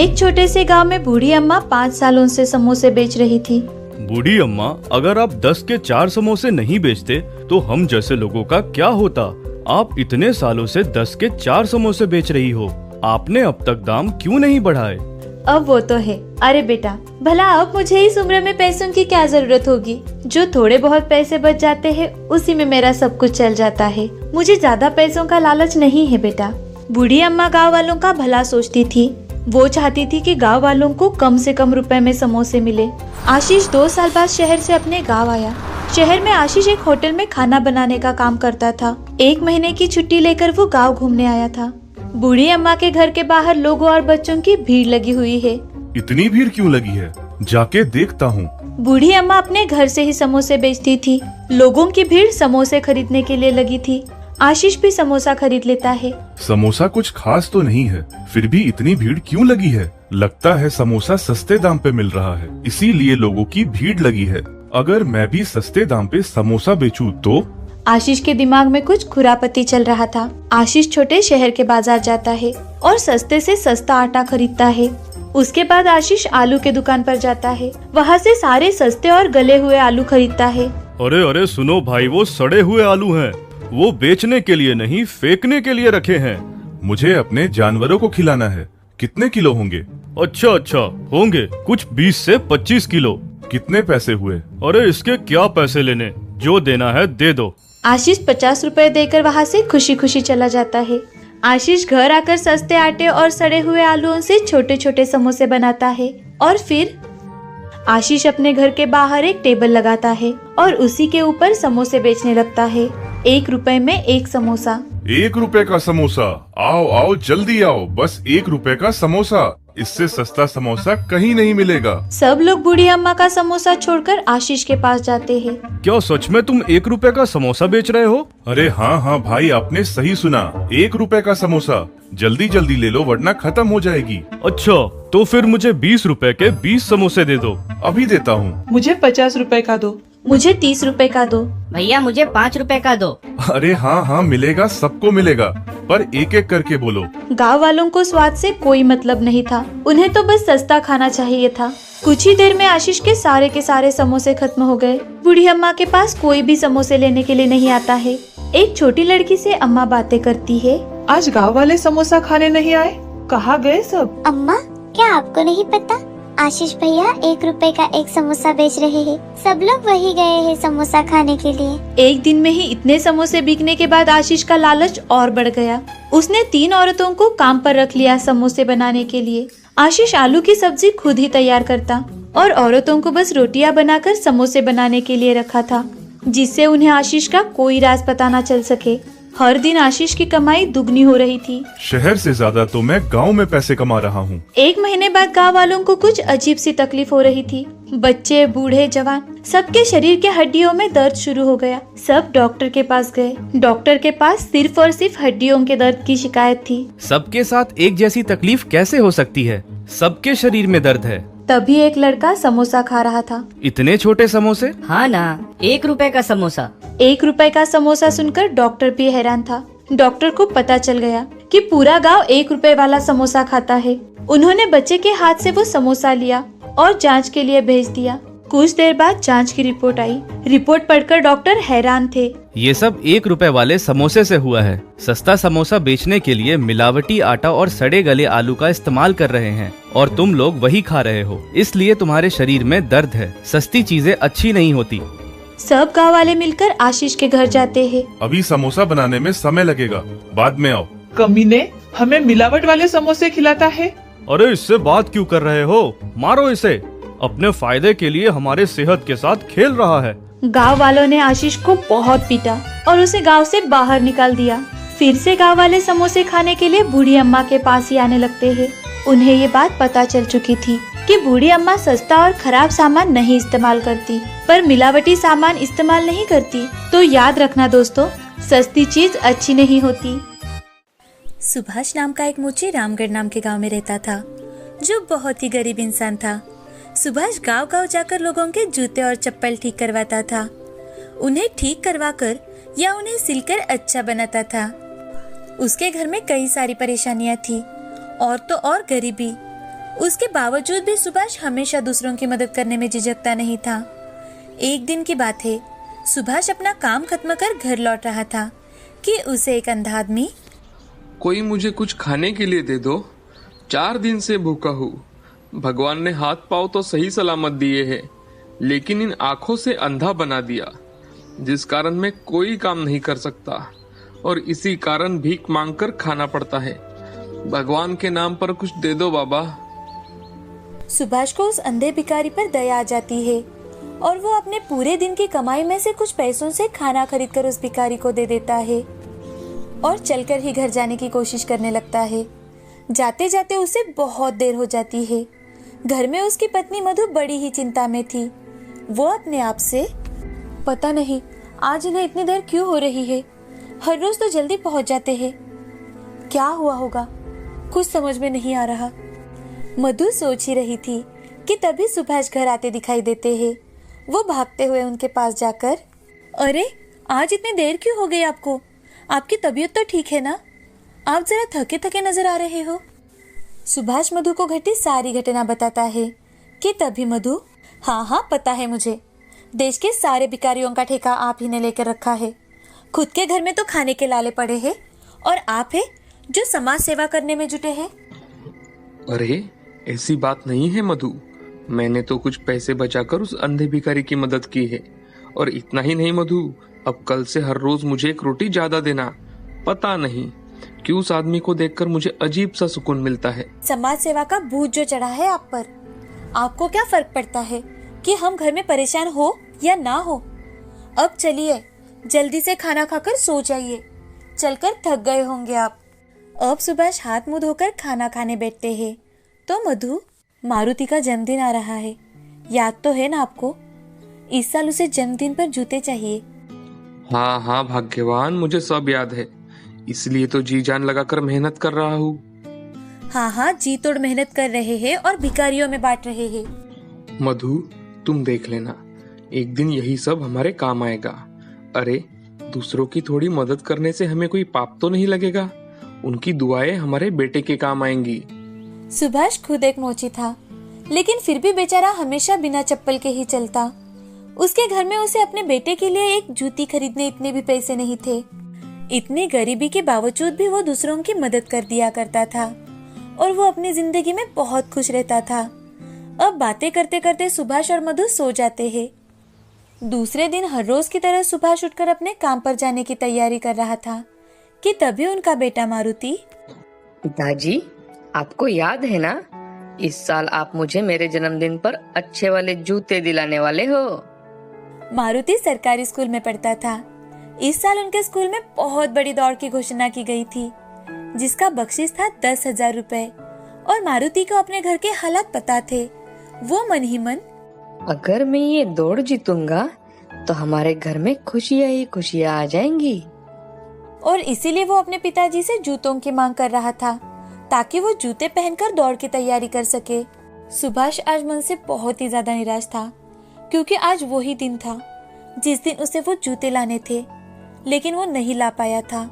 एक छोटे से गांव में बूढ़ी अम्मा 5 सालों से समोसे बेच रही थी। बूढ़ी अम्मा, अगर आप 10 के 4 समोसे नहीं बेचते तो हम जैसे लोगों का क्या होता? आप इतने सालों से 10 के 4 समोसे बेच रही हो, आपने अब तक दाम क्यों नहीं बढ़ाए? अब वो तो है। अरे बेटा, भला अब मुझे इस उम्र में पैसों की क्या जरूरत होगी? जो थोड़े बहुत पैसे बच जाते हैं उसी में मेरा सब कुछ चल जाता है। मुझे ज्यादा पैसों का लालच नहीं है बेटा। बूढ़ी अम्मा गाँव वालों का भला सोचती थी। वो चाहती थी कि गांव वालों को कम से कम रुपए में समोसे मिले। आशीष 2 साल बाद शहर से अपने गांव आया। शहर में आशीष एक होटल में खाना बनाने का काम करता था। 1 महीने की छुट्टी लेकर वो गांव घूमने आया था। बूढ़ी अम्मा के घर के बाहर लोगों और बच्चों की भीड़ लगी हुई है। इतनी भीड़ क्यों लगी है? जाके देखता हूँ। बूढ़ी अम्मा अपने घर से ही समोसे बेचती थी। लोगों की भीड़ समोसे खरीदने के लिए लगी थी। आशीष भी समोसा खरीद लेता है। समोसा कुछ खास तो नहीं है, फिर भी इतनी भीड़ क्यों लगी है? लगता है समोसा सस्ते दाम पे मिल रहा है, इसीलिए लोगों की भीड़ लगी है। अगर मैं भी सस्ते दाम पे समोसा बेचूं तो? आशीष के दिमाग में कुछ खुरापती चल रहा था। आशीष छोटे शहर के बाजार जाता है और सस्ते से सस्ता आटा खरीदता है। उसके बाद आशीष आलू के दुकान पर जाता है। वहाँ से सारे सस्ते और गले हुए आलू खरीदता है। अरे अरे सुनो भाई, वो सड़े हुए आलू हैं। वो बेचने के लिए नहीं, फेंकने के लिए रखे हैं। मुझे अपने जानवरों को खिलाना है। कितने किलो होंगे? अच्छा, होंगे कुछ 20 से 25 किलो। कितने पैसे हुए? अरे इसके क्या पैसे लेने, जो देना है दे दो। आशीष 50 रुपए देकर वहाँ से खुशी खुशी चला जाता है। आशीष घर आकर सस्ते आटे और सड़े हुए आलूओं से छोटे छोटे समोसे बनाता है और फिर आशीष अपने घर के बाहर एक टेबल लगाता है और उसी के ऊपर समोसे बेचने लगता है। 1 रुपए में 1 समोसा। 1 रुपए का समोसा? आओ आओ जल्दी आओ, बस 1 रुपए का समोसा। इससे सस्ता समोसा कहीं नहीं मिलेगा। सब लोग बूढ़ी अम्मा का समोसा छोड़कर आशीष के पास जाते हैं। क्या सच में तुम 1 रुपए का समोसा बेच रहे हो? अरे हाँ भाई, आपने सही सुना, 1 रुपए का समोसा। जल्दी जल्दी ले लो वरना खत्म हो जाएगी। अच्छा, तो फिर मुझे 20 रुपए के 20 समोसे दे दो। अभी देता हूँ। मुझे 50 रुपए का दो। मुझे 30 रुपए का दो। भैया मुझे 5 रुपए का दो। अरे हाँ मिलेगा, सबको मिलेगा, पर एक एक करके बोलो। गांव वालों को स्वाद से कोई मतलब नहीं था। उन्हें तो बस सस्ता खाना चाहिए था। कुछ ही देर में आशीष के सारे समोसे खत्म हो गए। बूढ़ी अम्मा के पास कोई भी समोसे लेने के लिए नहीं आता है। एक छोटी लड़की से अम्मा बातें करती है। आज गांव वाले समोसा खाने नहीं आए, कहाँ गए सब? अम्मा, क्या आपको नहीं पता? आशीष भैया 1 रुपए का 1 समोसा बेच रहे हैं। सब लोग वही गए हैं समोसा खाने के लिए। एक दिन में ही इतने समोसे बिकने के बाद आशीष का लालच और बढ़ गया। उसने 3 औरतों को काम पर रख लिया समोसे बनाने के लिए। आशीष आलू की सब्जी खुद ही तैयार करता और औरतों को बस रोटियां बनाकर समोसे बनाने के लिए रखा था, जिससे उन्हें आशीष का कोई राज पता न चल सके। हर दिन आशीष की कमाई दुगनी हो रही थी। शहर से ज्यादा तो मैं गांव में पैसे कमा रहा हूँ। 1 महीने बाद गांव वालों को कुछ अजीब सी तकलीफ हो रही थी। बच्चे, बूढ़े, जवान, सबके शरीर के हड्डियों में दर्द शुरू हो गया। सब डॉक्टर के पास गए। डॉक्टर के पास सिर्फ और सिर्फ हड्डियों के दर्द की शिकायत थी। सबके साथ एक जैसी तकलीफ कैसे हो सकती है? सबके शरीर में दर्द है। तभी एक लड़का समोसा खा रहा था। इतने छोटे समोसे? हाँ ना, 1 रुपए का समोसा। 1 रुपए का समोसा सुनकर डॉक्टर भी हैरान था। डॉक्टर को पता चल गया कि पूरा गांव 1 रुपए वाला समोसा खाता है। उन्होंने बच्चे के हाथ से वो समोसा लिया और जांच के लिए भेज दिया। कुछ देर बाद जांच की रिपोर्ट आई। रिपोर्ट पढ़कर डॉक्टर हैरान थे। ये सब 1 रुपए वाले समोसे से हुआ है। सस्ता समोसा बेचने के लिए मिलावटी आटा और सड़े गले आलू का इस्तेमाल कर रहे हैं और तुम लोग वही खा रहे हो, इसलिए तुम्हारे शरीर में दर्द है। सस्ती चीजें अच्छी नहीं होती। सब गाँव वाले मिलकर आशीष के घर जाते हैं। अभी समोसा बनाने में समय लगेगा, बाद में आओ। कमीने, हमें मिलावट वाले समोसे खिलाता है। अरे इससे बात क्यों कर रहे हो? मारो इसे। अपने फायदे के लिए हमारे सेहत के साथ खेल रहा है। गांव वालों ने आशीष को बहुत पीटा और उसे गांव से बाहर निकाल दिया। फिर से गांव वाले समोसे खाने के लिए बूढ़ी अम्मा के पास ही आने लगते हैं। उन्हें ये बात पता चल चुकी थी कि बूढ़ी अम्मा सस्ता और खराब सामान नहीं इस्तेमाल करती, पर मिलावटी सामान इस्तेमाल नहीं करती। तो याद रखना दोस्तों, सस्ती चीज अच्छी नहीं होती। सुभाष नाम का एक मुची रामगढ़ नाम के गांव में रहता था, जो बहुत ही गरीब इंसान था। सुभाष गांव-गांव जाकर लोगों के जूते और चप्पल ठीक करवाता था। उन्हें ठीक करवाकर या उन्हें सिलकर अच्छा बनाता था। उसके घर में कई सारी परेशानियां थी और तो और गरीबी। उसके बावजूद भी सुभाष हमेशा दूसरों की मदद करने में झिझकता नहीं था। एक दिन की बात है, सुभाष अपना काम खत्म कर घर लौट रहा था कि उसे एक अंधा आदमी, कोई मुझे कुछ खाने के लिए दे दो, 4 दिन से भूखा हूँ। भगवान ने हाथ पाँव तो सही सलामत दिए हैं, लेकिन इन आंखों से अंधा बना दिया, जिस कारण मैं कोई काम नहीं कर सकता और इसी कारण भीख मांगकर खाना पड़ता है। भगवान के नाम पर कुछ दे दो बाबा। सुभाष को उस अंधे भिखारी पर दया आ जाती है और वो अपने पूरे दिन की कमाई में से कुछ पैसों से खाना खरीदकर उस भिखारी को दे देता है और चलकर ही घर जाने की कोशिश करने लगता है। जाते जाते उसे बहुत देर हो जाती है। घर में उसकी पत्नी मधु बड़ी ही चिंता में थी। वो अपने आप से, पता नहीं आज इन्हें इतनी देर क्यों हो रही है, हर रोज तो जल्दी पहुंच जाते हैं, क्या हुआ होगा, कुछ समझ में नहीं आ रहा। मधु सोच ही रही थी कि तभी सुभाष घर आते दिखाई देते हैं। वो भागते हुए उनके पास जाकर, अरे आज इतनी देर क्यों हो गई आपको, आपकी तबीयत तो ठीक है ना, आप जरा थके थके नजर आ रहे हो। सुभाष मधु को घटी सारी घटना बताता है कि तभी मधु, हाँ पता है मुझे, देश के सारे भिखारियों का ठेका आप ही ने लेकर रखा है। खुद के घर में तो खाने के लाले पड़े हैं और आप है जो समाज सेवा करने में जुटे हैं। अरे ऐसी बात नहीं है मधु, मैंने तो कुछ पैसे बचाकर उस अंधे भिखारी की मदद की है। और इतना ही नहीं मधु, अब कल से हर रोज मुझे एक रोटी ज्यादा देना। पता नहीं क्यों उस आदमी को देखकर मुझे अजीब सा सुकून मिलता है। समाज सेवा का भूत जो चढ़ा है आप पर, आपको क्या फर्क पड़ता है कि हम घर में परेशान हो या ना हो। अब चलिए जल्दी से खाना खाकर सो जाइए, चलकर थक गए होंगे आप। अब सुभाष हाथ मुंह धोकर खाना खाने बैठते हैं तो मधु, मारुति का जन्मदिन आ रहा है, याद तो है ना आपको, इस साल उसे जन्मदिन पर जूते चाहिए। हाँ भाग्यवान, मुझे सब याद है, इसलिए तो जी जान लगाकर मेहनत कर रहा हूँ। हाँ जी तोड़ मेहनत कर रहे हैं और भिखारियों में बांट रहे हैं। मधु तुम देख लेना, एक दिन यही सब हमारे काम आएगा। अरे दूसरों की थोड़ी मदद करने से हमें कोई पाप तो नहीं लगेगा, उनकी दुआएं हमारे बेटे के काम आएंगी। सुभाष खुद एक मोची था, लेकिन फिर भी बेचारा हमेशा बिना चप्पल के ही चलता। उसके घर में उसे अपने बेटे के लिए एक जूती खरीदने इतने भी पैसे नहीं थे। इतनी गरीबी के बावजूद भी वो दूसरों की मदद कर दिया करता था और वो अपनी जिंदगी में बहुत खुश रहता था। अब बातें करते करते सुभाष और मधु सो जाते हैं। दूसरे दिन हर रोज की तरह सुभाष उठकर अपने काम पर जाने की तैयारी कर रहा था कि तभी उनका बेटा मारुति, पिताजी आपको याद है ना, इस साल आप मुझे मेरे जन्मदिन पर अच्छे वाले जूते दिलाने वाले हो। मारुति सरकारी स्कूल में पढ़ता था। इस साल उनके स्कूल में बहुत बड़ी दौड़ की घोषणा की गई थी, जिसका बख्शीश था 10,000 रुपए। और मारुति को अपने घर के हालात पता थे। वो मन ही मन, अगर मैं ये दौड़ जीतूंगा तो हमारे घर में खुशियाँ ही खुशियाँ आ जाएंगी। और इसीलिए वो अपने पिताजी से जूतों की मांग कर रहा था ताकि वो जूते पहनकर दौड़ की तैयारी कर सके। सुभाष आज मन से बहुत ही ज्यादा निराश था, क्योंकि आज वो ही दिन था जिस दिन उसे वो जूते लाने थे, लेकिन वो नहीं ला पाया था।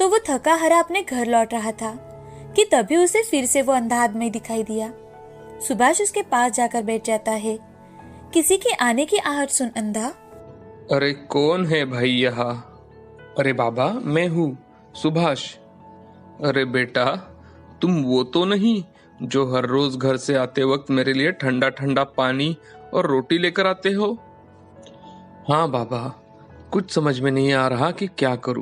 तो वो थका हारा अपने घर लौट रहा था कि तभी उसे फिर से वो अंधा आदमी दिखाई दिया। सुभाष उसके पास जाकर बैठ जाता है। किसी के आने की आहट सुन अंधा, अरे कौन है भाई यहाँ? अरे बाबा मैं हूँ सुभाष। अरे बेटा तुम वो तो नहीं जो हर रोज घर से आते वक्त मेरे लिए ठंडा ठंडा पानी और रोटी लेकर आते हो? हाँ बाबा, कुछ समझ में नहीं आ रहा कि क्या करूँ।